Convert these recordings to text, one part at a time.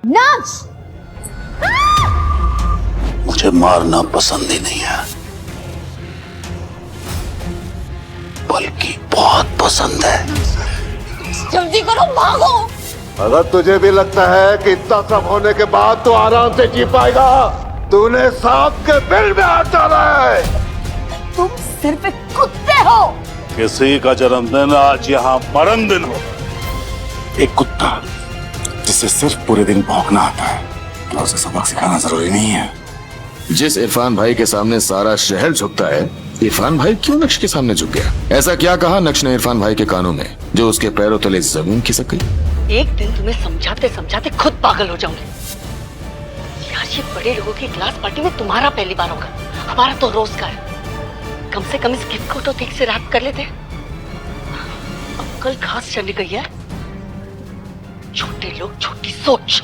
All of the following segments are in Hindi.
नक्श! मुझे मारना पसंद ही नहीं है, बल्कि बहुत पसंद है। जल्दी करो, भागो। अगर तुझे भी लगता है कि इतना सब होने के बाद तो आराम से जी पाएगा, तूने सांप के बिल में हाथ डाला है। तुम सिर्फ एक कुत्ते हो। किसी का जन्मदिन आज यहाँ मरण दिन हो। एक कुत्ता जिसे सिर्फ पूरे दिन भौंकना आता है, और उसे सबक सिखाना जरूरी नहीं है। जिस इरफान भाई के सामने सारा शहर झुकता है, इरफान भाई क्यों नक्श के सामने झुक गया? ऐसा क्या कहा नक्श ने इरफान भाई के कानों में जो उसके पैरों तले जमीन खिसक गई? एक दिन तुम्हें समझाते समझाते खुद पागल हो जाऊंगी। यार ये बड़े लोगों की क्लास पार्टी में तुम्हारा पहली बार होगा, हमारा तो रोज का है। कम से कम इस गिफ्ट को तो ठीक से रैप कर लेते। अब कल खास चली गई है। छोटे लोग छोटी सोच।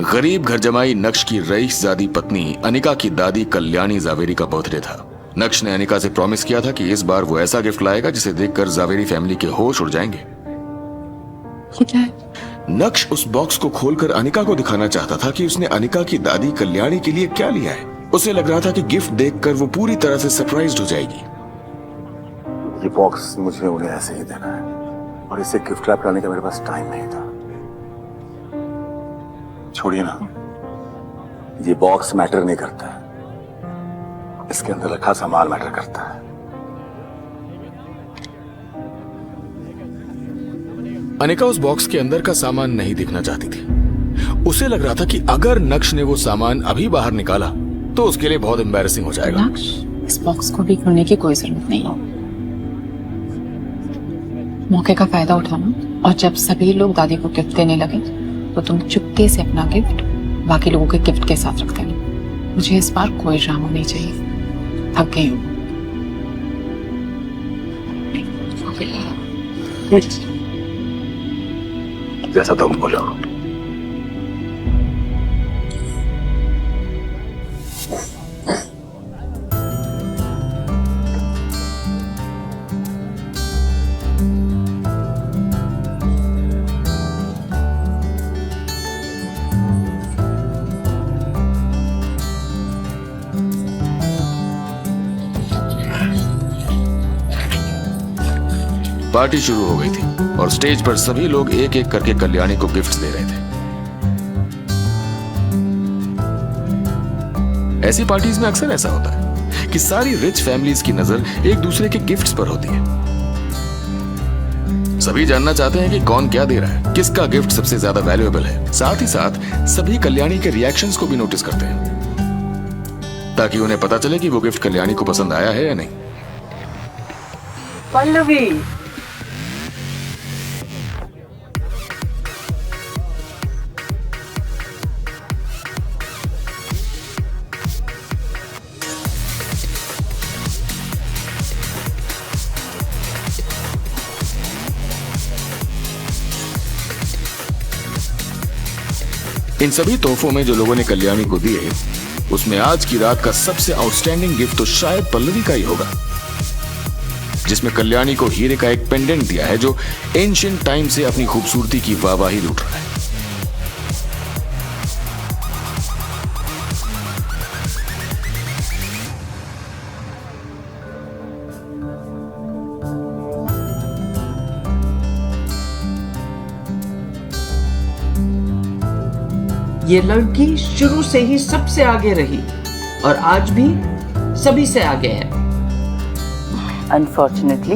गरीब घर जमाई नक्श की रईसजादी पत्नी अनिका की दादी कल्याणी जावेरी का बर्थडे था। नक्श ने अनिका से प्रॉमिस किया था कि इस बार वो ऐसा गिफ्ट लाएगा जिसे देखकर जावेरी फैमिली के होश उड़ जाएंगे। क्या है? नक्श उस बॉक्स को खोलकर अनिका को दिखाना चाहता था कि उसने अनिका की दादी कल्याणी के लिए क्या लिया है। उसे लग रहा था कि गिफ्ट देखकर वो पूरी तरह से सरप्राइज्ड हो जाएगी। ये बॉक्स मुझे उन्हें ऐसे ही देना है, और इसे गिफ्ट रैप करने का मेरे पास टाइम नहीं था। छोड़िए ना, ये बॉक्स मैटर नहीं करता है, इसके अंदर रखा सामान मैटर करता है। अनिका उस बॉक्स के अंदर का सामान नहीं देखना चाहती थी। उसे लग रहा था कि अगर नक्श ने वो सामान अभी बाहर निकाला तो उसके लिए बहुत एम्बैरेसिंग हो जाएगा। नक्श, इस बॉक्स को भी खोलने की कोई जरूरत नहीं है। मौके का फायदा उठाना, और जब सभी लोग दादी को गिफ्ट देने लगे तो तुम चुपके से अपना गिफ्ट बाकी लोगों के गिफ्ट के साथ रख देना। मुझे इस बार कोई ड्रामा नहीं चाहिए। थक गई हूँ। जैसा तुम बोलो। पार्टी शुरू हो गई थी और स्टेज पर सभी लोग एक एक करके कल्याणी को गिफ्ट्स दे रहे थे। ऐसी पार्टीज में अक्सर ऐसा होता है कि सारी रिच फैमिलीज की नजर एक दूसरे के गिफ्ट्स पर होती है। सभी जानना चाहते हैं कि कौन क्या दे रहा है, किसका गिफ्ट सबसे ज्यादा वैल्यूएबल है। साथ ही साथ सभी कल्याणी के रिएक्शंस को भी नोटिस करते हैं ताकि उन्हें पता चले कि वो गिफ्ट कल्याणी को पसंद आया है या नहीं। पल्लवी, इन सभी तोहफों में जो लोगों ने कल्याणी को दिए, उसमें आज की रात का सबसे आउटस्टैंडिंग गिफ्ट तो शायद पल्लवी का ही होगा, जिसमें कल्याणी को हीरे का एक पेंडेंट दिया है जो एंशिएंट टाइम से अपनी खूबसूरती की वाहवाही लूट रहा है। ये लड़की शुरू से ही सबसे आगे रही और आज भी सभी से आगे है। अनफॉर्चुनेटली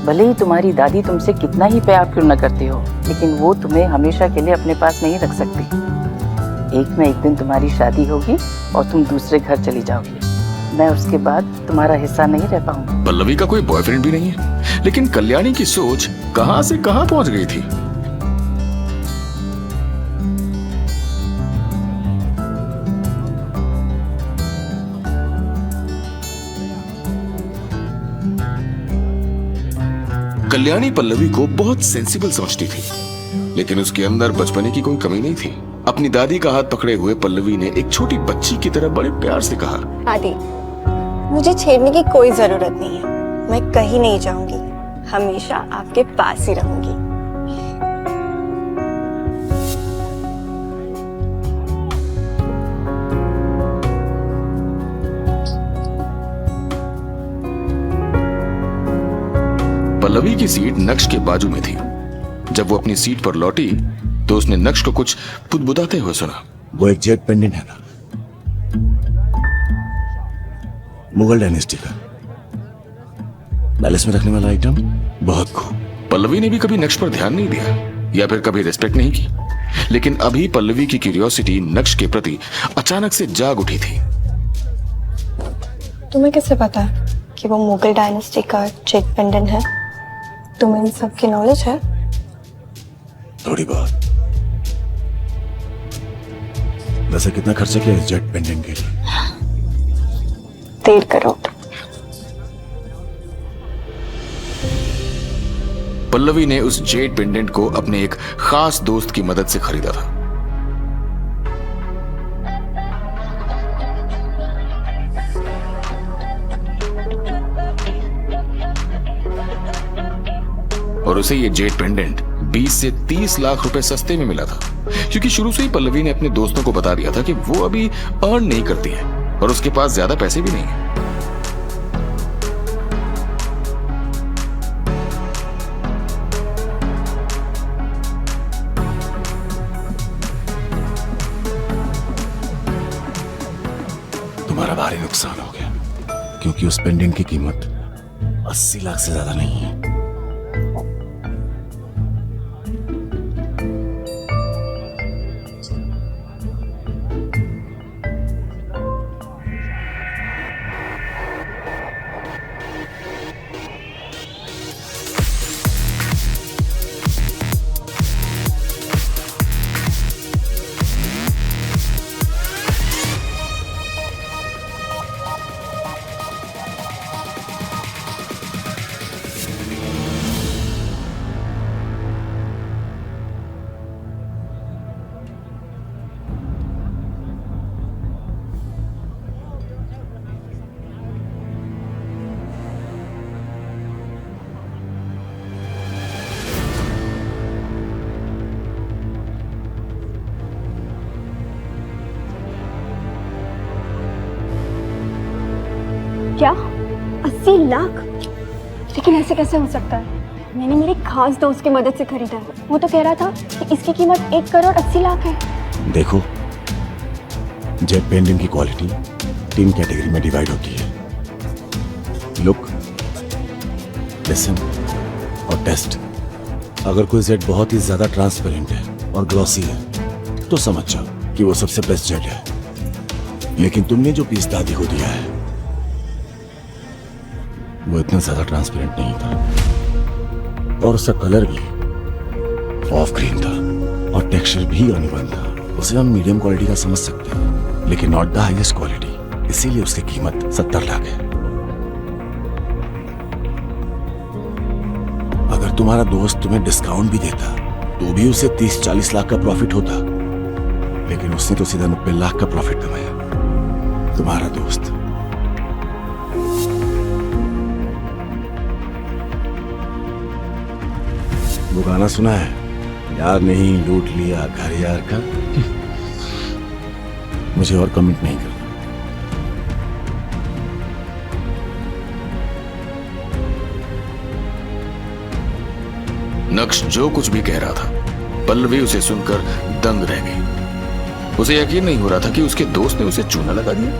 भले ही तुम्हारी दादी तुमसे कितना ही प्यार क्यों न करती हो, लेकिन वो तुम्हें हमेशा के लिए अपने पास नहीं रख सकती। एक न एक दिन तुम्हारी शादी होगी और तुम दूसरे घर चली जाओगी। मैं उसके बाद तुम्हारा हिस्सा नहीं रह पाऊंगी। पल्लवी का कोई बॉयफ्रेंड भी नहीं है, लेकिन कल्याणी की सोच कहां से कहां पहुंच गई थी। कल्याणी पल्लवी को बहुत सेंसिबल समझती थी, लेकिन उसके अंदर बचपने की कोई कमी नहीं थी। अपनी दादी का हाथ पकड़े हुए पल्लवी ने एक छोटी बच्ची की तरह बड़े प्यार से कहा, दादी, मुझे छेड़ने की कोई जरूरत नहीं है। मैं कहीं नहीं जाऊंगी, हमेशा आपके पास ही रहूंगी। पल्लवी की सीट नक्श के बाजू में थी। जब वो अपनी सीट पर लौटी तो उसने नक्श को कुछ बुदबुदाते हुए सुना। वो एक जेट पेंडेंट है ना, मुगल डायनेस्टी का, पैलेस में रखने वाला आइटम। बहुत खूब। पल्लवी ने भी कभी नक्श पर ध्यान नहीं दिया या फिर कभी रिस्पेक्ट नहीं की, लेकिन अभी पल्लवी की क्यूरियोसिटी नक्श के प्रति अचानक से जाग उठी थी। तुम्हें कैसे पता कि वो मुगल डायनेस्टी का जेट पेंडेंट है? तुम्हें इन सब की नॉलेज है? थोड़ी बहुत। वैसे कितना खर्चा किया इस जेट पेंडेंट के लिए? 1.5 करोड़। पल्लवी ने उस जेट पेंडेंट को अपने एक खास दोस्त की मदद से खरीदा था। और उसे ये जेट पेंडेंट 20 से 30 लाख रुपए सस्ते में मिला था, क्योंकि शुरू से ही पल्लवी ने अपने दोस्तों को बता दिया था कि वो अभी अर्न नहीं करती है और उसके पास ज्यादा पैसे भी नहीं है। तुम्हारा भारी नुकसान हो गया, क्योंकि उस पेंडेंट की कीमत 80 लाख से ज्यादा नहीं है। क्या 80 लाख? लेकिन ऐसे कैसे हो सकता है? मैंने मेरे खास दोस्त की मदद से खरीदा है। वो तो कह रहा था कि इसकी कीमत 1 करोड़ 80 लाख है। देखो, जेट पेंडेंट की क्वालिटी 3 कैटेगरी में डिवाइड होती है: लुक, लिसन और टेस्ट। अगर कोई जेट बहुत ही ज्यादा ट्रांसपेरेंट है और ग्लॉसी है तो समझ जाओ कि वो सबसे बेस्ट जेट है। लेकिन तुमने जो पीस दादी को दिया है वो इतना ज्यादा ट्रांसपेरेंट नहीं था, और उसका कलर भी ऑफ ग्रीन था और टेक्सचर भी अनइवन था। उसे हम मीडियम क्वालिटी का समझ सकते हैं, लेकिन नॉट द हाईएस्ट क्वालिटी। इसीलिए उसकी कीमत 70 लाख है। अगर तुम्हारा दोस्त तुम्हें डिस्काउंट भी देता तो भी उसे 30-40 लाख का प्रॉफिट होता, लेकिन उसने तो सीधा 90 लाख का प्रॉफिट कमाया। तुम्हारा दोस्त। वो गाना सुना है, यार नहीं लूट लिया घर यार का? मुझे और कमेंट नहीं करना। नक्श जो कुछ भी कह रहा था, पल्लवी उसे सुनकर दंग रह गई। उसे यकीन नहीं हो रहा था कि उसके दोस्त ने उसे चूना लगा दिया।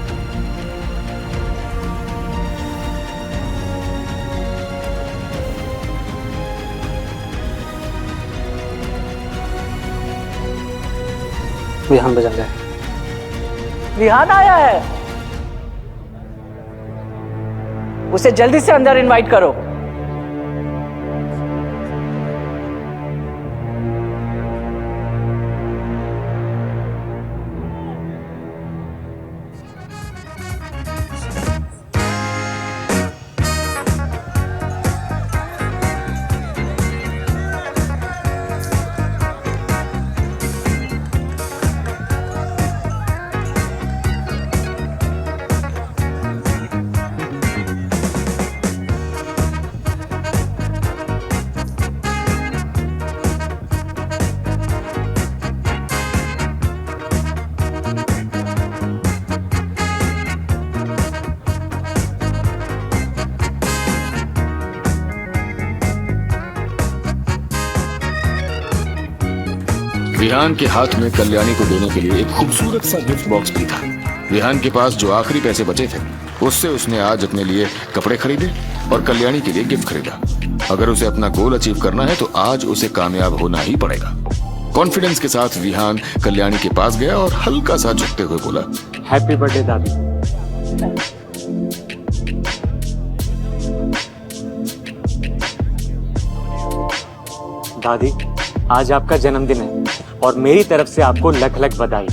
विहान बजा गए। विहान आया है, उसे जल्दी से अंदर इनवाइट करो। विहान के हाथ में कल्याणी को देने के लिए एक खूबसूरत सा गिफ्ट बॉक्स भी था। विहान के पास जो आखिरी पैसे बचे थे उससे उसने आज अपने लिए कपड़े खरीदे और कल्याणी के लिए गिफ्ट खरीदा। अगर उसे अपना गोल अचीव करना है तो आज उसे कामयाब होना ही पड़ेगा। कॉन्फिडेंस के साथ विहान कल्याणी के पास गया और हल्का सा झुकते हुए बोला, हैप्पी बर्थडे दादी। दादी, आज आपका जन्मदिन है और मेरी तरफ से आपको लख लख बधाई।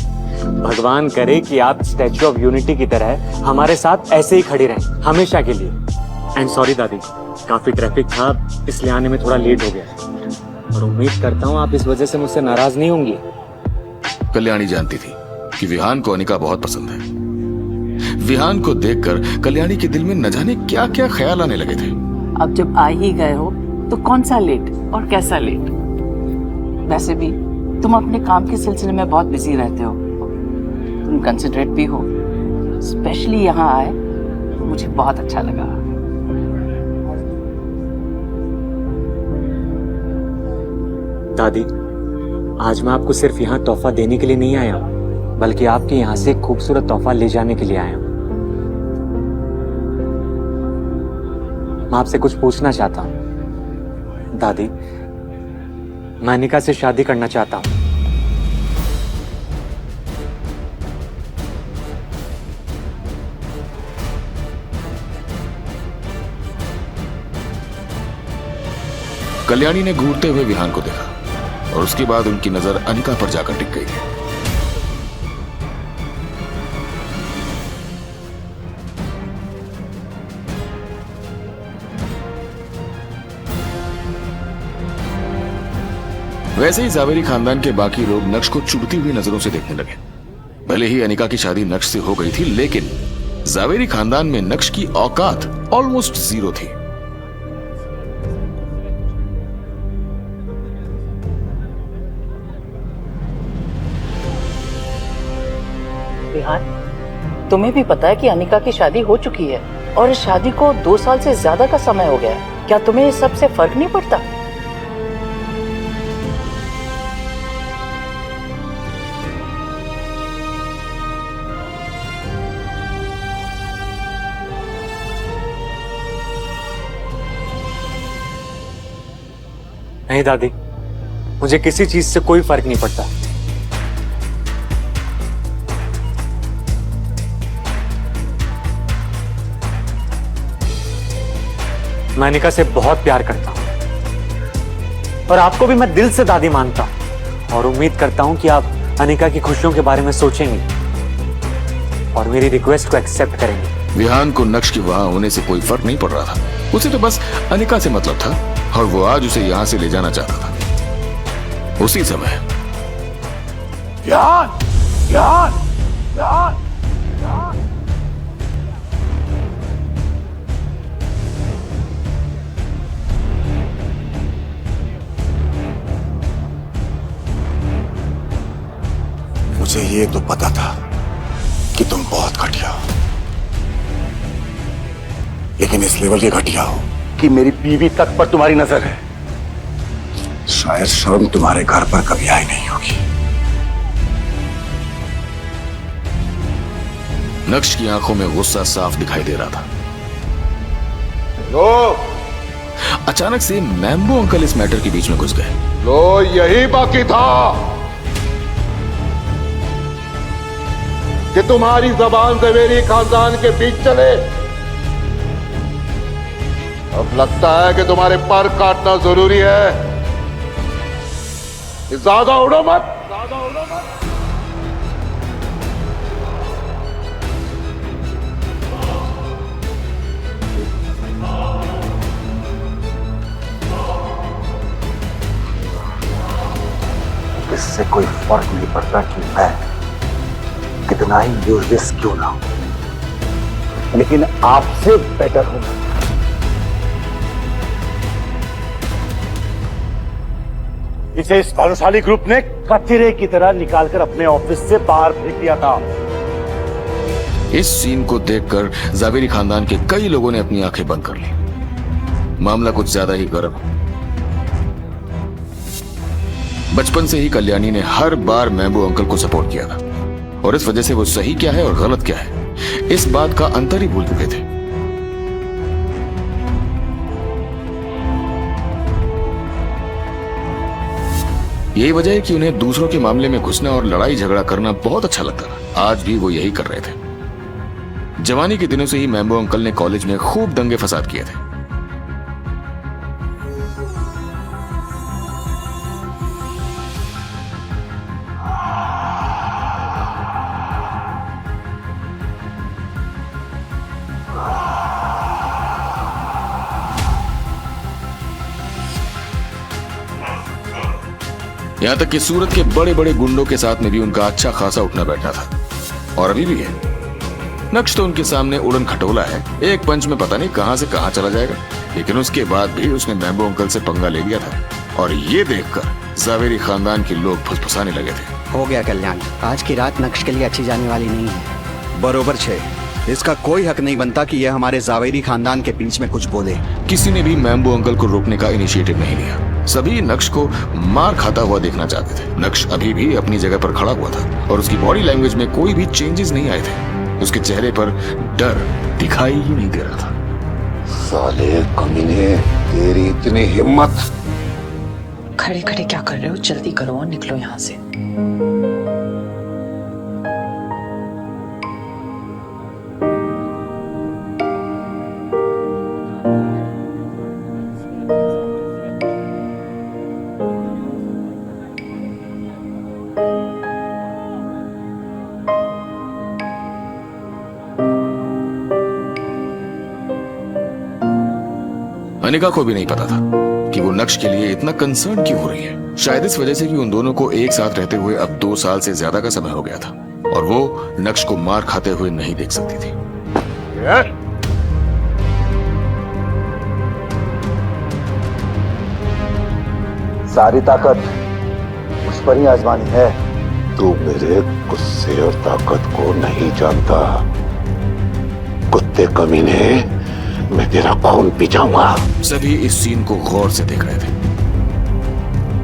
भगवान करे कि आप स्टैच्यू ऑफ यूनिटी की तरह हमारे साथ ऐसे ही खड़ी रहें हमेशा के लिए। एंड सॉरी दादी, काफी ट्रैफिक था इसलिए आने में थोड़ा लेट हो गया और उम्मीद करता हूँ आप इस वजह से मुझसे नाराज नहीं होंगी। कल्याणी जानती थी कि विहान को अनिका बहुत पसंद है। विहान को देखकर कल्याणी के दिल में न जाने क्या क्या ख्याल आने लगे थे। अब जब आ ही गए हो तो कौन सा लेट और कैसा लेट। वैसे भी तुम अपने काम के सिलसिले में बहुत बिजी रहते हो, तुम कंसिडरेट भी हो। स्पेशली यहाँ आए मुझे बहुत अच्छा लगा। दादी, आज मैं आपको सिर्फ यहाँ तोहफा देने के लिए नहीं आया हूँ, बल्कि आपके यहाँ से एक खूबसूरत तोहफा ले जाने के लिए आया हूँ। मैं आपसे कुछ पूछना चाहता हूँ। दादी, मैं अनिका से शादी करना चाहता हूँ। कल्याणी ने घूरते हुए विहान को देखा और उसके बाद उनकी नजर अनिका पर जाकर टिक गई थी। वैसे ही जावेरी खानदान के बाकी लोग नक्श को चुभती हुई नजरों से देखने लगे। भले ही अनिका की शादी नक्श से हो गई थी, लेकिन जावेरी खानदान में नक्श की औकात ऑलमोस्ट जीरो थी। विहान, तुम्हें भी पता है कि अनिका की शादी हो चुकी है और इस शादी को 2 साल से ज्यादा का समय हो गया है। क्या तुम्हें इस सब से फर्क नहीं पड़ता? नहीं दादी, मुझे किसी चीज से कोई फर्क नहीं पड़ता। मैं अनिका से बहुत प्यार करता हूं और आपको भी मैं दिल से दादी मानता हूं और उम्मीद करता हूं कि आप अनिका की खुशियों के बारे में सोचेंगे और मेरी रिक्वेस्ट को एक्सेप्ट करेंगे। विहान को नक्श के वहां होने से कोई फर्क नहीं पड़ रहा था। उसे तो बस अनिका से मतलब था और वो आज उसे यहां से ले जाना चाहता था। उसी समय विहान, विहान, विहान, विहान। मुझे ये तो पता था कि तुम बहुत घटिया हो, लेकिन इस लेवल के घटिया हो कि मेरी बीवी तक पर तुम्हारी नजर है। शायद शर्म तुम्हारे घर पर कभी आई नहीं होगी। नक्श की आंखों में गुस्सा साफ दिखाई दे रहा था। लो अचानक से मैम्बो अंकल इस मैटर के बीच में घुस गए। लो यही बाकी था कि तुम्हारी जबान ज़वेरी खानदान के बीच चले। अब लगता है कि तुम्हारे पर काटना जरूरी है। ज्यादा उड़ो मत, ज्यादा उड़ो मत। इससे कोई फर्क नहीं पड़ता कि मैं कितना ही यूजलेस क्यों ना हूं, लेकिन आपसे बेटर हूं। इसे इस भानुशाली ग्रुप ने कचरे की तरह निकालकर अपने ऑफिस से बाहर फेंक दिया था। इस सीन को देखकर ज़ावेरी खानदान के कई लोगों ने अपनी आंखें बंद कर ली। मामला कुछ ज्यादा ही गर्म। बचपन से ही कल्याणी ने हर बार मैम्बो अंकल को सपोर्ट किया था और इस वजह से वो सही क्या है और गलत क्या है इस बात का अंतर ही भूल चुके थे। यही वजह है कि उन्हें दूसरों के मामले में घुसना और लड़ाई झगड़ा करना बहुत अच्छा लगता था। आज भी वो यही कर रहे थे। जवानी के दिनों से ही मैम्बो अंकल ने कॉलेज में खूब दंगे फसाद किए थे। यहां तक कि सूरत के बड़े बड़े गुंडों के साथ में भी उनका अच्छा खासा उठना बैठना था और अभी भी है। नक्श तो उनके सामने उड़न खटोला है, एक पंच में पता नहीं कहां से कहां चला जाएगा। लेकिन उसके बाद भी उसने मैम्बो अंकल से पंगा ले लिया था और ये देखकर ज़ावेरी खानदान के लोग फुसफुसाने लगे थे। हो गया कल्याण, आज की रात नक्श के लिए अच्छी जाने वाली नहीं है। बरोबर छे, इसका कोई हक नहीं बनता कि यह हमारे ज़ावेरी खानदान के बीच में कुछ बोले। किसी ने भी मैम्बो अंकल को रोकने का इनिशिएटिव नहीं लिया। सभी नक्श को मार खाता हुआ देखना चाहते थे। नक्श अभी भी अपनी जगह पर खड़ा हुआ था और उसकी बॉडी लैंग्वेज में कोई भी चेंजेस नहीं आए थे। उसके चेहरे पर डर दिखाई ही नहीं दे रहा था। साले कमीने, तेरी इतनी हिम्मत! खड़े खड़े क्या कर रहे हो? जल्दी करो और निकलो यहाँ से। अनिका को भी नहीं पता था कि वो नक्श के लिए इतना कंसर्न क्यों हो रही है। शायद इस वजह से कि उन दोनों को एक साथ रहते हुए अब 2 साल से ज्यादा का समय हो गया था और वो नक्श को मार खाते हुए नहीं देख सकती थी। सारी ताकत उस पर ही आजमानी है। तू मेरे गुस्से और ताकत को नहीं जानता। कुत्ते कमीने, मैं तेरा खून पी जाऊंगा। सभी इस सीन को गौर से देख रहे थे।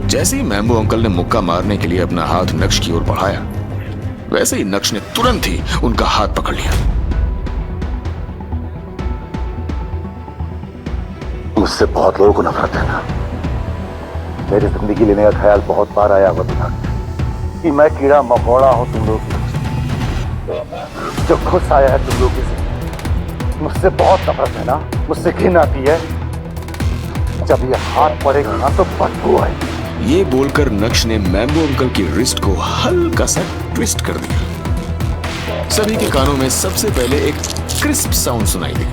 जैसे ही मैम्बो अंकल ने मुक्का मारने के लिए अपना हाथ नक्श की ओर बढ़ाया, वैसे ही नक्श ने तुरंत ही उनका हाथ पकड़ लिया। मुझसे बहुत लोगों को नफरत है ना। मेरी जिंदगी लेने का ख्याल बहुत बार आया हुआ था कि मैं कीड़ा मकोड़ा हूं तुम लोग जो खुश आया है तुम लोग से। मुझसे बहुत नफरत है ना, मुझसे घिन आती है। जब ये हाथ पड़ेगा ना तो बदबू आएगी। ये बोलकर नक्श ने मैम्बो अंकल की रिस्ट को हल्का सा ट्विस्ट कर दिया। सभी के कानों में सबसे पहले एक क्रिस्प साउंड सुनाई दी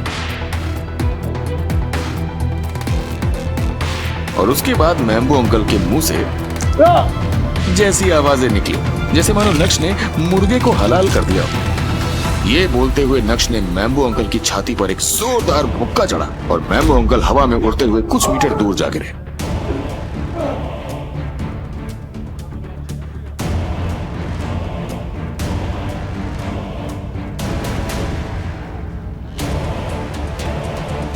और उसके बाद मैम्बो अंकल के मुंह से जैसी आवाजें निकली जैसे मानो नक्श ने मुर्गे को हलाल कर दिया। ये बोलते हुए नक्श ने मैम्बो अंकल की छाती पर एक जोरदार मुक्का चढ़ा और मैम्बो अंकल हवा में उड़ते हुए कुछ मीटर दूर जा गिरे।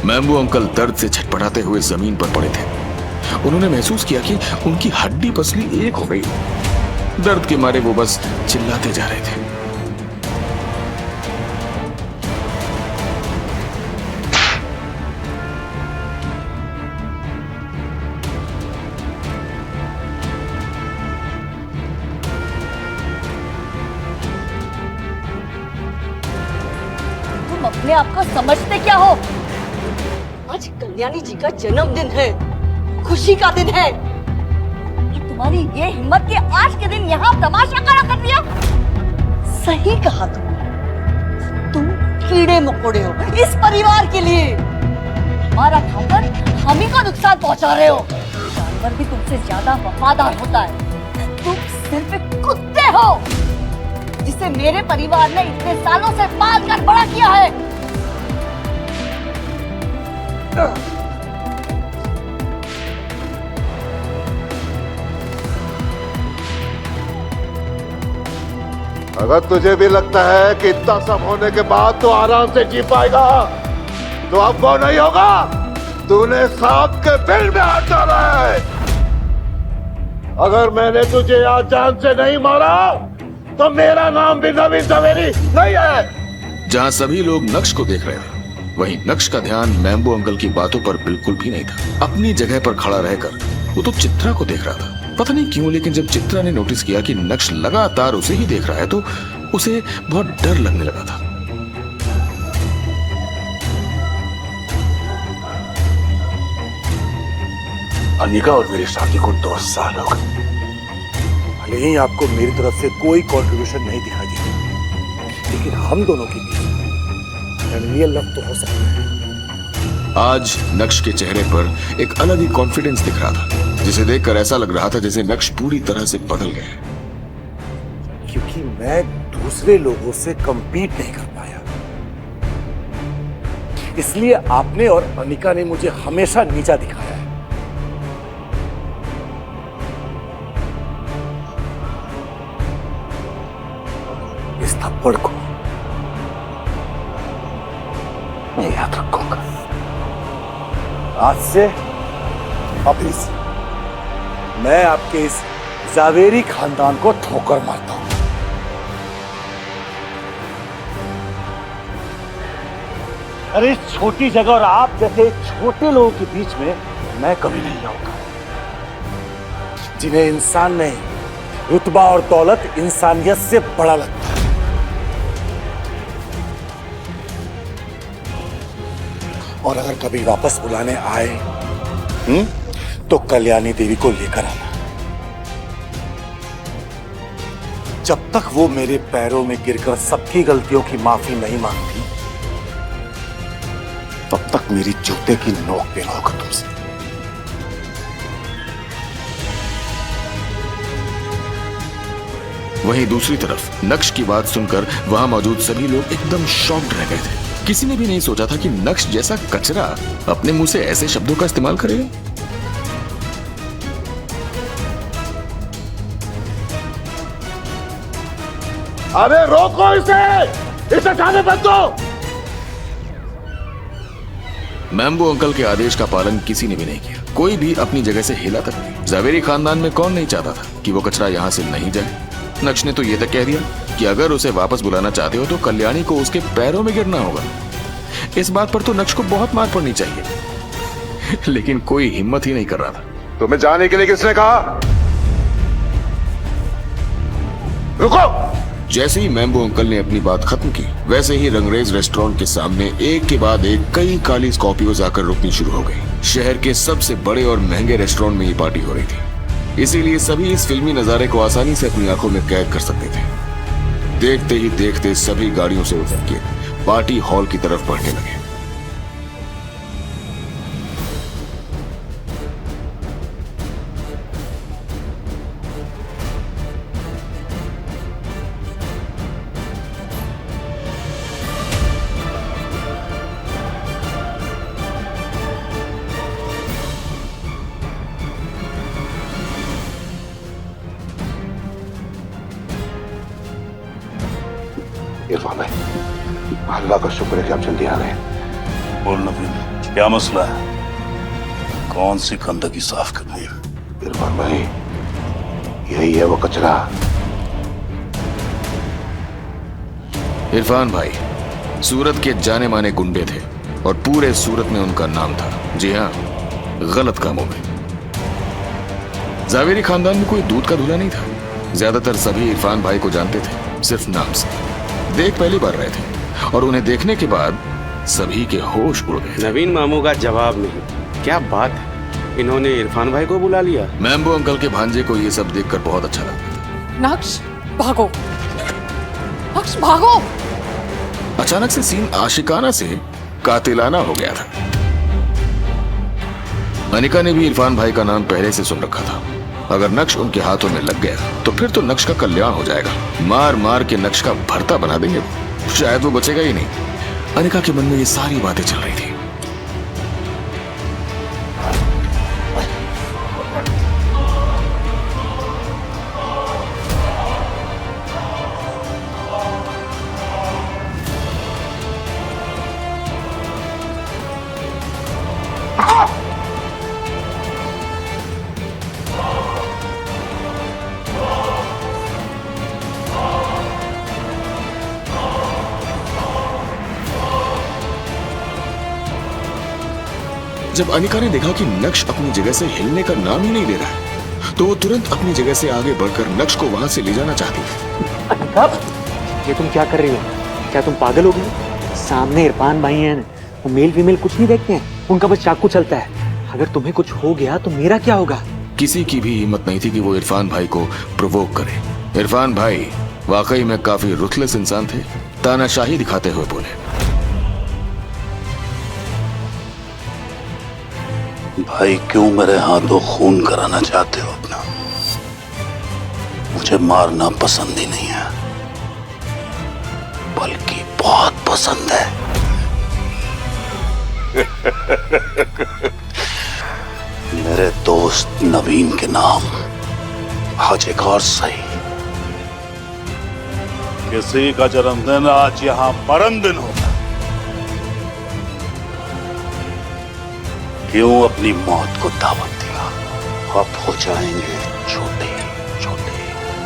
मैम्बो अंकल दर्द से छटपटाते हुए जमीन पर पड़े थे। उन्होंने महसूस किया कि उनकी हड्डी पसली एक हो गई। दर्द के मारे वो बस चिल्लाते जा रहे थे। अपने आप को समझते क्या हो? आज कल्याणी जी का जन्मदिन है, खुशी का दिन है, और तुम्हारी ये हिम्मत कि आज के दिन यहाँ तमाशा खड़ा कर दिया। सही कहा तुम कीड़े मकोड़े हो इस परिवार के लिए। हमारा खाकर हम ही को नुकसान पहुंचा रहे हो। जानवर भी तुमसे ज्यादा वफादार होता है। तुम सिर्फ एक कुत्ते हो जिसे मेरे परिवार ने इतने सालों से पाल कर बड़ा किया है। अगर तुझे भी लगता है कि इतना सब होने के बाद तो आराम से जी पाएगा, तो अब वो नहीं होगा। तूने सांप के बिल में हाथ डाला है। अगर मैंने तुझे आज जान से नहीं मारा तो मेरा नाम भी नवीन झवेरी नहीं है। जहां सभी लोग नक्श को देख रहे थे, वहीं नक्श का ध्यान मैम्बो अंकल की बातों पर बिल्कुल भी नहीं था। अपनी जगह पर खड़ा रहकर वो तो चित्रा को देख रहा था। पता नहीं क्यों, लेकिन जब चित्रा ने नोटिस किया कि नक्श लगातार उसे ही देख रहा है, तो उसे बहुत डर लगने लगा था। अनिका और मेरी शादी को 2 साल हो गए। भले ही आपको मेरी तरफ से कोई कंट्रीब्यूशन नहीं दिखाई देती, लेकिन हम दोनों के बीच रियल लव तो हो सकता है। आज नक्श के चेहरे पर एक अलग ही कॉन्फिडेंस दिख रहा था, जिसे देखकर ऐसा लग रहा था जैसे नक्श पूरी तरह से बदल गया है। क्योंकि मैं दूसरे लोगों से कंपीट नहीं कर पाया, इसलिए आपने और अनिका ने मुझे हमेशा नीचा दिखाया है। इस थप्पड़ को मैं याद रखूंगा। आज से, अभी से मैं आपके इस जावेरी खानदान को ठोकर मारता हूं। अरे इस छोटी जगह और आप जैसे छोटे लोगों के बीच में मैं कभी नहीं आऊंगा, जिन्हें इंसान नहीं, रुतबा और दौलत इंसानियत से बड़ा लगता है। और अगर कभी वापस बुलाने आए तो कल्याणी देवी को लेकर आना। जब तक वो मेरे पैरों में गिरकर सबकी गलतियों की माफी नहीं मांगती, तब तक मेरी जूते की नोक पे होगा तुमसे। वहीं दूसरी तरफ नक्श की बात सुनकर वहां मौजूद सभी लोग एकदम शॉक्ड रह गए थे। किसी ने भी नहीं सोचा था कि नक्श जैसा कचरा अपने मुंह से ऐसे शब्दों का इस्तेमाल करेगा। अरे रोको इसे जाने मत दो। मैम्बो अंकल के आदेश का पालन किसी ने भी नहीं किया। कोई भी अपनी जगह से हिला तक नहीं। जावेरी खानदान में कौन नहीं चाहता था कि वो कचरा यहाँ से नहीं जाए। नक्श ने तो ये तक कह दिया कि अगर उसे वापस बुलाना चाहते हो तो कल्याणी को उसके पैरों में गिरना होगा। इस बात पर तो नक्श को बहुत मार पड़नी चाहिए, लेकिन कोई हिम्मत ही नहीं कर रहा था। तुम्हें जाने के लिए किसने कहा? रुको। जैसे ही मैम्बो अंकल ने अपनी बात खत्म की, वैसे ही रंगरेज रेस्टोरेंट के सामने एक के बाद एक कई काली स्कॉर्पियोज आकर रुकनी शुरू हो गई। शहर के सबसे बड़े और महंगे रेस्टोरेंट में ये पार्टी हो रही थी, इसीलिए सभी इस फिल्मी नजारे को आसानी से अपनी आंखों में कैद कर सकते थे। देखते ही देखते सभी गाड़ियों से उतर के पार्टी हॉल की तरफ बढ़ने लगे। इरफान भाई, अल्लाह का शुक्र है कि आप जल्दी आ गए। बोल नवीन, क्या मसला है? कौन सी गंदगी साफ करनी है? इरफान भाई, यही है वो कचरा। इरफान भाई सूरत के जाने माने गुंडे थे और पूरे सूरत में उनका नाम था। जी हाँ, गलत कामों में। जावेरी खानदान में कोई दूध का धुला नहीं था। ज्यादातर सभी इरफान भाई को जानते थे, सिर्फ नाम से। देख पहली बार रहे थे और उन्हें देखने के बाद सभी के होश उड़ गए। नवीन मामू का जवाब नहीं। क्या बात है, इन्होंने इरफान भाई को बुला लिया। मैम्बो अंकल के भांजे को ये सब देखकर बहुत अच्छा लगा। नक्श भागो, नक्श भागो। अचानक से सीन आशिकाना से कातिलाना हो गया था। अनिका ने भी इरफान भाई का नाम पहले से सुन रखा था। अगर नक्श उनके हाथों में लग गया तो फिर तो नक्श का कल्याण हो जाएगा। मार मार के नक्श का भरता बना देंगे, शायद वो बचेगा ही नहीं। अनिका के मन में ये सारी बातें चल रही थी। जब अनिका ने देखा कि नक्श अपनी जगह से हिलने का नाम ही नहीं ले रहा है, तो वो तुरंत अपनी जगह से आगे बढ़कर नक्श को वहां से ले जाना चाहती थी। अनिका, ये तुम क्या कर रही हो? क्या तुम पागल हो गई? सामने इरफान भाई हैं, वो मेल फीमेल कुछ नहीं देखते हैं, उनका बस चाकू चलता है। अगर तुम्हें कुछ हो गया तो मेरा क्या होगा? किसी की भी हिम्मत नहीं थी कि वो इरफान भाई को प्रोवोक करे। इरफान भाई वाकई में काफी रुथलेस इंसान थे। तानाशाही दिखाते हुए बोले, भाई क्यों मेरे हाथों खून कराना चाहते हो अपना? मुझे मारना पसंद ही नहीं है, बल्कि बहुत पसंद है। मेरे दोस्त नवीन के नाम आज एक और सही। किसी का जन्मदिन आज यहां परम दिन होगा। क्यों अपनी मौत को दावत दिया? अब हो जाएंगे छोटे छोटे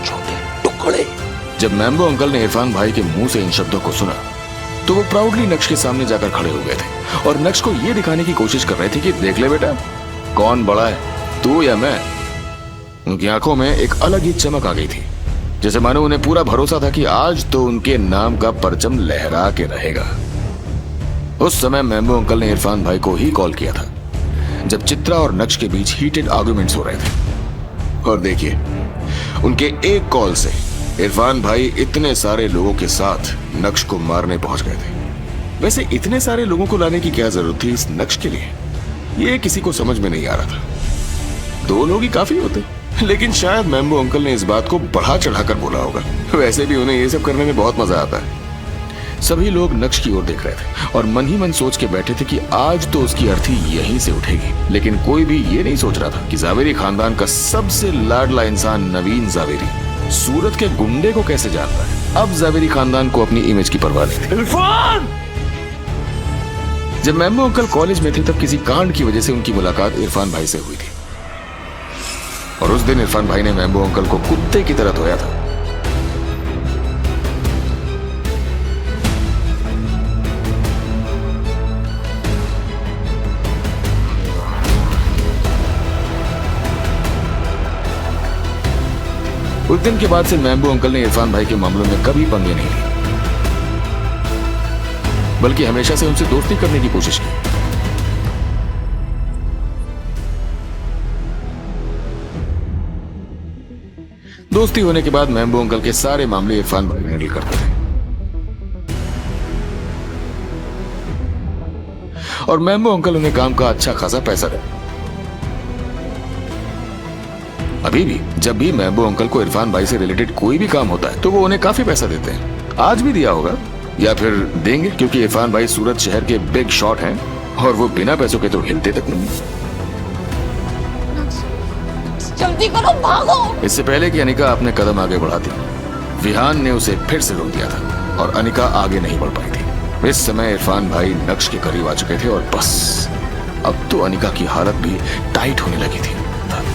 छोटे टुकड़े। जब मैम्बो अंकल ने इरफान भाई के मुंह से इन शब्दों को सुना तो वो प्राउडली नक्श के सामने जाकर खड़े हो गए थे और नक्श को ये दिखाने की कोशिश कर रहे थे कि देख ले बेटा, कौन बड़ा है, तू या मैं। उनकी आंखों में एक अलग ही चमक आ गई थी, जैसे मानो उन्हें पूरा भरोसा था कि आज तो उनके नाम का परचम लहरा के रहेगा। उस समय मैम्बो अंकल ने इरफान भाई को ही कॉल किया था जब चित्रा और नक्श के बीच हीटेड आर्गुमेंट्स हो रहे थे। और देखिए, उनके एक कॉल से इरफान भाई इतने सारे लोगों के साथ नक्श को मारने पहुंच गए थे। वैसे इतने सारे लोगों को लाने की क्या जरूरत थी इस नक्श के लिए, ये किसी को समझ में नहीं आ रहा था। 2 लोग ही काफी होते, लेकिन शायद मैम्बो अंकल ने इस बात को बढ़ा चढ़ाकर बोला होगा। वैसे भी उन्हें ये सब करने में बहुत मजा आता है। सभी लोग नक्श की ओर देख रहे थे और मन ही मन सोच के बैठे थे कि आज तो उसकी अर्थी यहीं से उठेगी। लेकिन कोई भी ये नहीं सोच रहा था कि जावेरी खानदान का सबसे लाडला इंसान नवीन जावेरी सूरत के गुंडे को कैसे जानता है। अब जावेरी खानदान को अपनी इमेज की परवाह नहीं थी। इरफान! जब मैम्बो अंकल कॉलेज में थे तब किसी कांड की वजह से उनकी मुलाकात इरफान भाई से हुई थी और उस दिन इरफान भाई ने मैम्बो अंकल को कुत्ते की तरह धोया था। उस दिन के बाद से मैम्बो अंकल ने इरफान भाई के मामलों में कभी पंगे नहीं लिए, बल्कि हमेशा से उनसे दोस्ती करने की कोशिश की। दोस्ती होने के बाद मैम्बो अंकल के सारे मामले इरफान भाई हैंडल करते थे और मैम्बो अंकल उन्हें काम का अच्छा खासा पैसा देते। अभी भी जब भी मैम्बो अंकल को इरफान भाई से रिलेटेड कोई भी काम होता है तो वो उन्हें काफी पैसा देते हैं। आज भी दिया होगा या फिर देंगे, क्योंकि इरफान भाई सूरत शहर के बिग शॉट हैं और वो बिना पैसों के तो हिलते तक नहीं। जल्दी करो, भागो। इससे पहले कि अनिका अपने कदम आगे बढ़ाती, विहान ने उसे फिर से रोक दिया था और अनिका आगे नहीं बढ़ पाई थी। इस समय इरफान भाई नक्श के करीब आ चुके थे और बस अब तो अनिका की हालत भी टाइट होने लगी थी।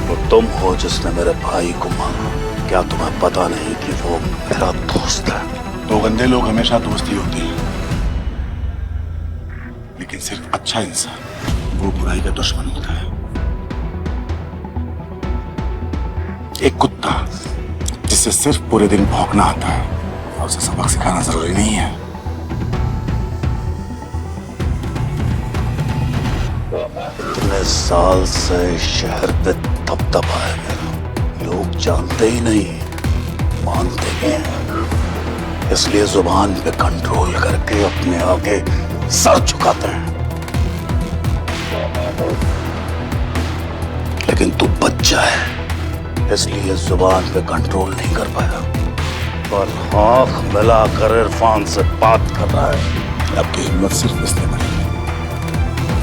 वो तुम हो जिसने मेरे भाई को मारा। क्या तुम्हें पता नहीं कि वो मेरा दोस्त है? 2 गंदे लोग हमेशा दोस्ती होते हैं, लेकिन सिर्फ अच्छा इंसान वो बुराई का दुश्मन होता है। एक कुत्ता जिससे सिर्फ पूरे दिन भौंकना आता है और उसे सबक सिखाना जरूरी नहीं है। इतने साल से शहर पे दबदबा है मेरा, लोग जानते ही नहीं, मानते ही हैं, इसलिए जुबान पे कंट्रोल करके अपने आगे सर झुकाते हैं। लेकिन तू बच्चा है, इसलिए जुबान पे कंट्रोल नहीं कर पाया और आंख मिलाकर इरफान से बात कर रहा है। आपकी हिम्मत सिर्फ इसलिए बनी है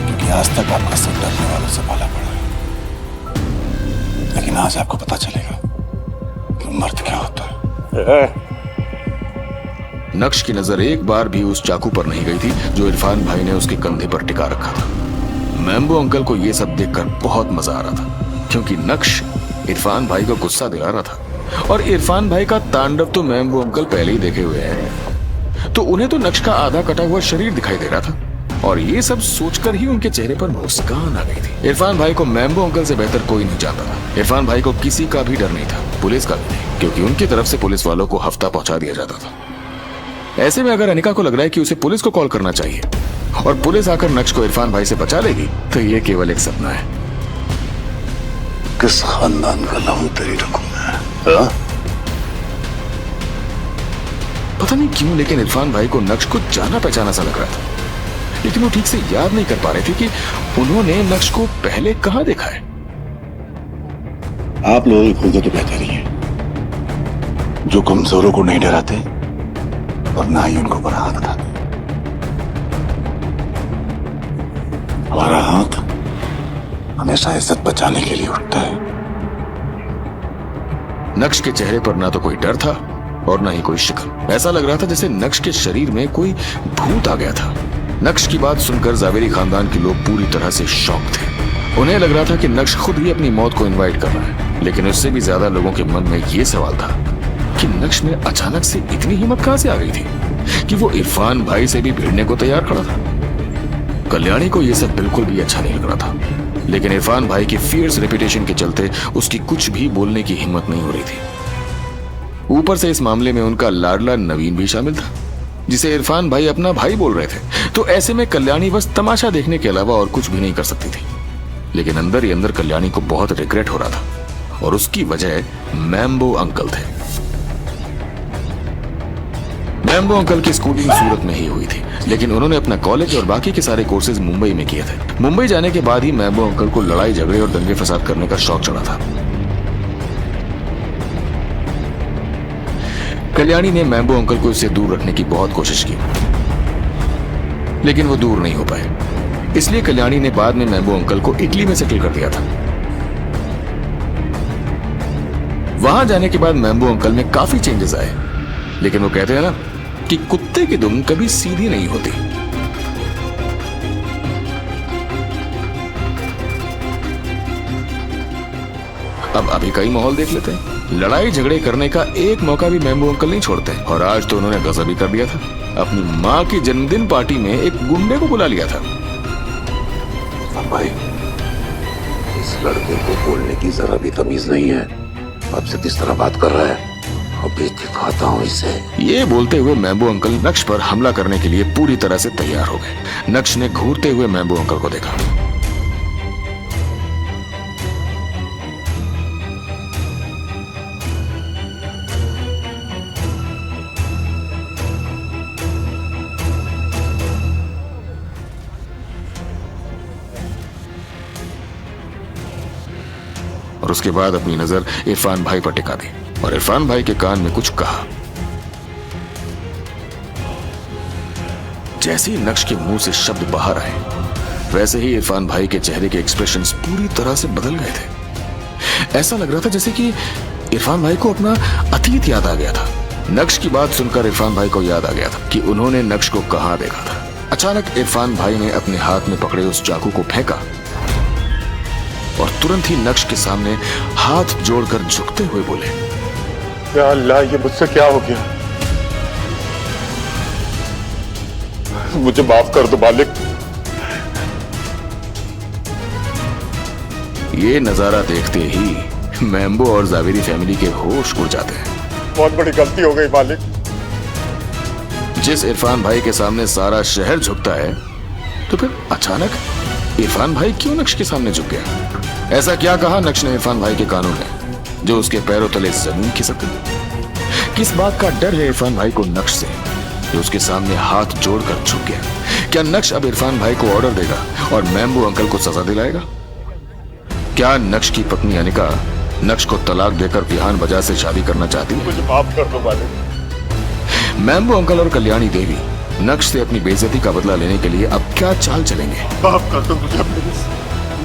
क्योंकि आज तक आपका सर डरने वालों से पाला पड़ा है, लेकिन आज आपको पता चलेगा कि मर्द क्या होता है। नक्श की नजर एक बार भी उस चाकू पर नहीं गई थी जो इरफान भाई ने उसके कंधे पर टिका रखा था। मैम्बो अंकल को यह सब देखकर बहुत मजा आ रहा था, क्योंकि नक्श इरफान भाई को गुस्सा दिला रहा था और इरफान भाई का तांडव तो मैम्बो अंकल पहले ही देखे हुए हैं, तो उन्हें तो नक्श का आधा कटा हुआ शरीर दिखाई दे रहा था और ये सब सोचकर ही उनके चेहरे पर मुस्कान आ गई थी। इरफान भाई को मैम्बो अंकल से बेहतर कोई नहीं जानता था। इरफान भाई को किसी का भी डर नहीं था, पुलिस का भी नहीं, क्योंकि उनकी तरफ से पुलिस वालों को हफ्ता पहुंचा दिया जाता था। ऐसे में अगर अनिका को लग रहा है कि उसे पुलिस को कॉल करना चाहिए और पुलिस आकर नक्श को इरफान भाई से बचा लेगी, तो ये केवल एक सपना है। किस खानदान का नाम तेरी रकूं मैं? पता नहीं क्यों, लेकिन इरफान भाई को नक्श को जाना पहचाना सा लग रहा था, लेकिन वो ठीक से याद नहीं कर पा रहे थे कि उन्होंने नक्श को पहले कहां देखा है। आप लोगों की खुद तो बेहतरी है, जो कमजोरों को नहीं डराते और ना ही उनको पर हाथ उठाते। हमारा हाथ हमेशा इज्जत बचाने के लिए उठता है। नक्श के चेहरे पर ना तो कोई डर था और ना ही कोई शिकन। ऐसा लग रहा था जैसे नक्श के शरीर में कोई भूत आ गया था। नक्श की बात सुनकर जावेरी खानदान के लोग पूरी तरह से शॉक थे। उन्हें लग रहा था कि नक्श खुद ही अपनी मौत को इनवाइट कर रहा है, लेकिन उससे भी ज्यादा लोगों के मन में यह सवाल था कि नक्श में अचानक से इतनी हिम्मत कहां से आ गई थी कि वो इरफान भाई से भी भिड़ने को तैयार खड़ा था। कल्याणी को यह सब बिल्कुल भी अच्छा नहीं लग रहा था, लेकिन इरफान भाई की फियर्स रेपुटेशन के चलते उसकी कुछ भी बोलने की हिम्मत नहीं हो रही थी। ऊपर से इस मामले में उनका लाडला नवीन भी शामिल था, जिसे इरफान भाई अपना भाई बोल रहे थे। तो ऐसे में कल्याणी बस तमाशा देखने के अलावा और कुछ भी नहीं कर सकती थी। लेकिन अंदर ही अंदर कल्याणी को बहुत रिग्रेट हो रहा था और उसकी वजह मैम्बो अंकल थे। मैम्बो अंकल की स्कूलिंग सूरत में ही हुई थी, लेकिन उन्होंने अपना कॉलेज और बाकी के सारे कोर्सेज मुंबई में किए थे। मुंबई जाने के बाद ही मैम्बो अंकल को लड़ाई झगड़े और दंगे फसाद करने का शौक चढ़ा था। कल्याणी ने मैम्बो अंकल को इससे दूर रखने की बहुत कोशिश की, लेकिन वो दूर नहीं हो पाए। इसलिए कल्याणी ने बाद में मैम्बो अंकल को इटली में सेटल कर दिया था। वहां जाने के बाद मैम्बो अंकल में काफी चेंजेस आए, लेकिन वो कहते हैं ना कि कुत्ते की दुम कभी सीधी नहीं होती। अब अभी का ही माहौल देख लेते हैं। लड़ाई झगड़े करने का एक मौका भी मैम्बो अंकल नहीं छोड़ते, और आज तो उन्होंने गजब भी कर दिया था। अपनी माँ की जन्मदिन पार्टी में एक गुंडे को बुला लिया था। भाई, इस लड़के को बोलने की जरा भी तमीज नहीं है, आपसे किस तरह बात कर रहा है, अभी दिखाता हूँ इसे। ये बोलते हुए मैम्बो अंकल नक्श पर हमला करने के लिए पूरी तरह से तैयार हो गए। नक्श ने घूरते हुए मैम्बो अंकल को देखा। और उसके बाद अपनी नजर इरफान भाई पर टिका दी और इरफान भाई के कान में कुछ कहा। जैसे ही नक्श के मुंह से शब्द बाहर आए, वैसे ही इरफान भाई के चेहरे के एक्सप्रेशंस पूरी तरह से बदल गए थे। ऐसा लग रहा था जैसे कि इरफान भाई को अपना अतीत याद आ गया था। नक्श की बात सुनकर इरफान भाई को याद आ गया था कि उन्होंने नक्श को कहां देखा था। अचानक इरफान भाई ने अपने हाथ में पकड़े उस चाकू को फेंका और तुरंत ही नक्श के सामने हाथ जोड़कर झुकते हुए बोले, या अल्लाह, ये मुझसे क्या हो गया? मुझे माफ कर दो मालिक। ये नजारा देखते ही मैम्बो और जावेरी फैमिली के होश उड़ जाते हैं। बहुत बड़ी गलती हो गई मालिक। जिस इरफान भाई के सामने सारा शहर झुकता है, तो फिर अचानक इरफान भाई क्यों नक्श के सामने झुक गया? ऐसा क्या कहा नक्श ने इरफान भाई के कानों में जो उसके पैरों तले जमीन खिसक गई? किस बात का डर है इरफान भाई को नक्श से जो उसके सामने हाथ जोड़कर झुक गया? क्या नक्श अब इरफान भाई को ऑर्डर देगा और मैम्बू अंकल को सजा दिलाएगा? क्या नक्श की पत्नी अनिका नक्श को तलाक देकर विहान बजाज से शादी करना चाहती है? मुझे माफ कर दो मालिक। मैम्बू अंकल और कल्याणी देवी नक्श से अपनी बेइज्जती का बदला लेने के लिए अब क्या चाल चलेंगे? माफ कर दो मुझे प्लीज।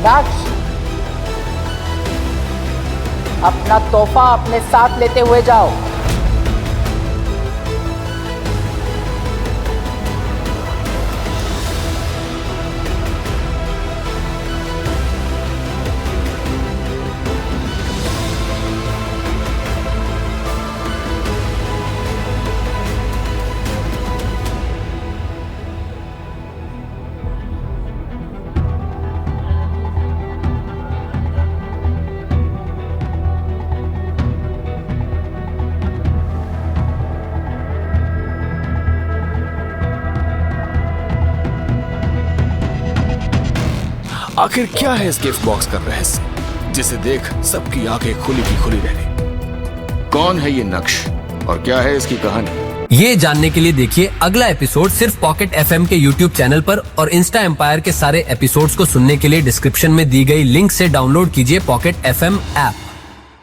नक्श, अपना तोहफा अपने साथ लेते हुए जाओ। आखिर क्या है इस गिफ्ट बॉक्स का रहस्य जिसे देख सबकी आंखें खुली की खुली रह गई? कौन है ये नक्श और क्या है इसकी कहानी? ये जानने के लिए देखिए अगला एपिसोड सिर्फ पॉकेट FM के YouTube चैनल पर और इंस्टा एम्पायर के सारे एपिसोड्स को सुनने के लिए डिस्क्रिप्शन में दी गई लिंक से डाउनलोड कीजिए पॉकेट FM ऐप।